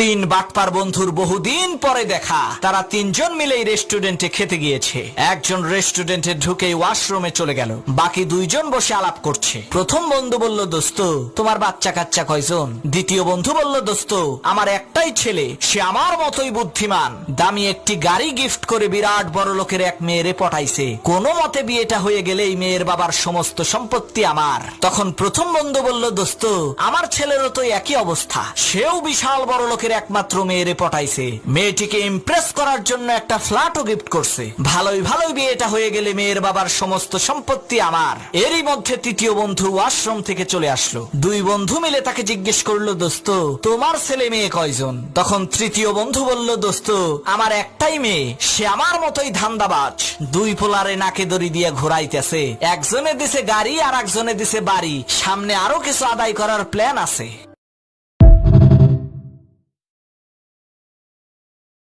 তিন বাটপার বন্ধুর বহুদিন পরে দেখা। তারা তিনজন মিলেই রেস্টুরেন্টে খেতে গিয়েছে। একজন রেস্টুরেন্টে ঢুকেই ওয়াশরুমে চলে গেল, বাকি দুইজন বসে আলাপ করছে। প্রথম বন্ধু বলল, দোস্ত তোমার বাচ্চা কাচ্চা কয়জন? দ্বিতীয় বন্ধু বলল, দোস্ত আমার একটাই ছেলে, সে আমার মতোই বুদ্ধিমান, দামি একটি গাড়ি গিফট করে বিরাট বড় লোকের এক মেয়েরে পটাইছে, কোনো মতে বিয়েটা হয়ে গেলেই মেয়ের বাবার সমস্ত সম্পত্তি আমার। তখন প্রথম বন্ধু বলল, দোস্ত আমার ছেলেরও তো একই অবস্থা, সেও বিশাল বড় লোকের একমাত্র মেয়েরে পটাইছে, মেয়েটিকে ইমপ্রেস করার জন্য একটা ফ্ল্যাটও গিফট করছে, ভালোই ভালোই বিয়েটা হয়ে গেলে মেয়ের বাবার সমস্ত সম্পত্তি আমার। এরই মধ্যে তৃতীয় বন্ধু ওয়াশরুম থেকে চলে আসলো। দুই বন্ধু মিলে তাকে জিজ্ঞেস করলো, দোস্ত তোমার ছেলে মেয়ে কয়জন? তখন তৃতীয় বন্ধু বলল, দোস্ত আমার একটাই মেয়ে, সে আমার মতোই ধান্দাবাজ, দুই পোলারে নাকে দড়ি দিয়ে ঘোরাইতেছে, একজনে দিছে গাড়ি আর একজনে দিছে বাড়ি, সামনে আরো কিছু আদায় করার প্ল্যান আছে।